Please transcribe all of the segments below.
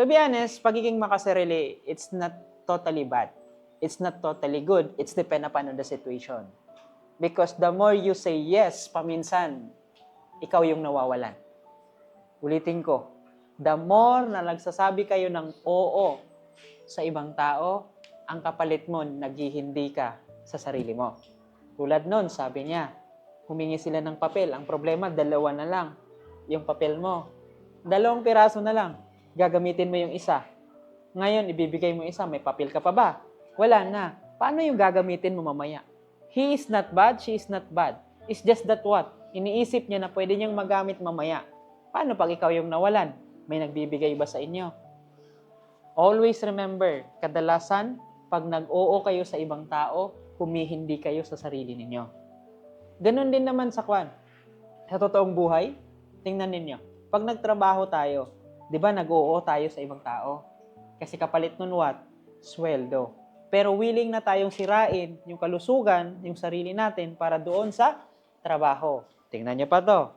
To be honest, pagiging makasarili, it's not totally bad. It's not totally good. It's depend upon on the situation. Because the more you say yes, paminsan, ikaw yung nawawalan. Ulitin ko, the more na nagsasabi kayo ng oo sa ibang tao, ang kapalit mo, naghihindi ka sa sarili mo. Tulad nun, sabi niya, humingi sila ng papel. Ang problema, 2 na lang yung papel mo. 2 piraso na lang. Gagamitin mo yung isa. Ngayon, ibibigay mo isa, may papel ka pa ba? Wala na. Paano yung gagamitin mo mamaya? He is not bad, she is not bad. It's just that what? Iniisip niya na pwede niyang magamit mamaya. Paano pag ikaw yung nawalan? May nagbibigay ba sa inyo? Always remember, kadalasan, pag nag-oo kayo sa ibang tao, humihindi kayo sa sarili ninyo. Ganon din naman sa sa totoong buhay, tingnan ninyo. Pag nagtrabaho tayo, di ba nag-oo tayo sa ibang tao? Kasi kapalit nun what? Sweldo. Pero willing na tayong sirain yung kalusugan, yung sarili natin para doon sa trabaho. Tingnan niyo pa to.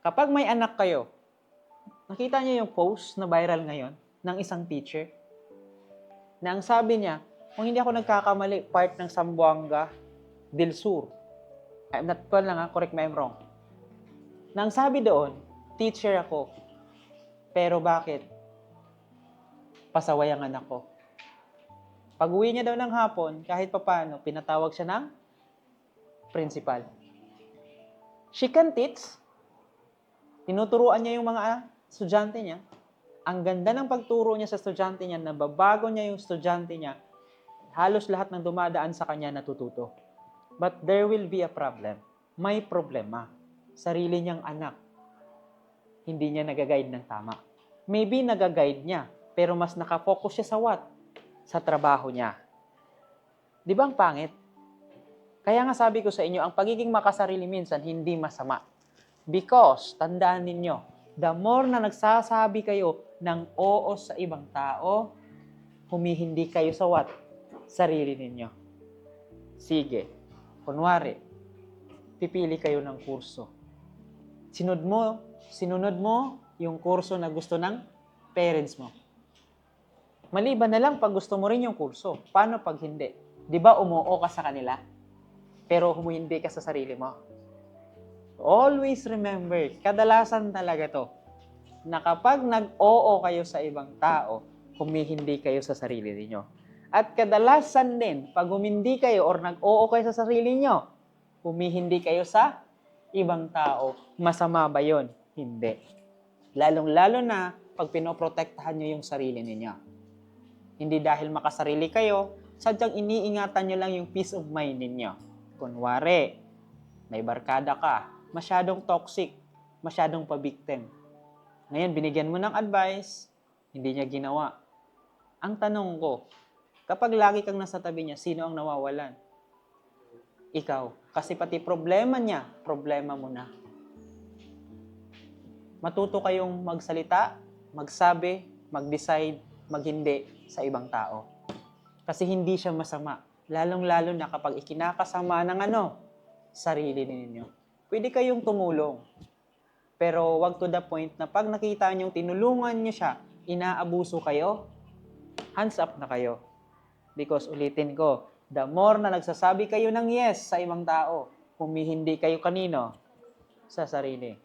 Kapag may anak kayo, nakita niyo yung post na viral ngayon ng isang teacher na ang sabi niya, kung hindi ako nagkakamali, part ng Zamboanga del Sur. I'm not correct me I'm wrong. Na ang sabi doon, teacher ako, pero bakit? Pasaway ang anak ko. Pag-uwi niya daw ng hapon, kahit papano, pinatawag siya ng principal. She can teach. Tinuturuan niya yung mga estudyante niya. Ang ganda ng pagturo niya sa estudyante niya, nababago niya yung estudyante niya. Halos lahat ng dumadaan sa kanya natututo. But there will be a problem. May problema. Sarili niyang anak. Hindi niya nag-guide ng tama. Maybe nag-guide niya, pero mas nakafocus siya sa what? Sa trabaho niya. Di ba ang pangit? Kaya nga sabi ko sa inyo, ang pagiging makasarili minsan hindi masama. Because, tandaan ninyo, the more na nagsasabi kayo ng oo sa ibang tao, humihindi kayo sa what? Sarili ninyo. Sige, kunwari, pipili kayo ng kurso. Sinunod mo yung kurso na gusto ng parents mo. Maliban na lang pag gusto mo rin yung kurso. Paano pag hindi? Di ba umuo ka sa kanila? Pero humindi ka sa sarili mo. Always remember, kadalasan talaga to, na kapag nag-oo kayo sa ibang tao, humihindi kayo sa sarili niyo. At kadalasan din, pag humindi kayo or nag-oo kayo sa sarili niyo, humihindi kayo sa ibang tao. Masama ba yun? Hindi. Lalong-lalo na pag pinoprotektahan nyo yung sarili ninyo. Hindi dahil makasarili kayo, sadyang iniingatan nyo lang yung peace of mind ninyo. Kunwari, may barkada ka, masyadong toxic, masyadong pa-victim. Ngayon, binigyan mo ng advice, hindi niya ginawa. Ang tanong ko, kapag lagi kang nasa tabi niya, sino ang nawawalan? Ikaw. Kasi pati problema niya, problema mo na. Matuto kayong magsalita, magsabi, mag-decide, maghindi sa ibang tao. Kasi hindi siya masama. Lalong-lalo na kapag ikinakasama ng sarili ninyo. Pwede kayong tumulong. Pero wag to the point na pag nakita nyo, tinulungan nyo siya, inaabuso kayo, hands up na kayo. Because ulitin ko, the more na nagsasabi kayo ng yes sa ibang tao, humihindi kayo kanino? Sa sarili.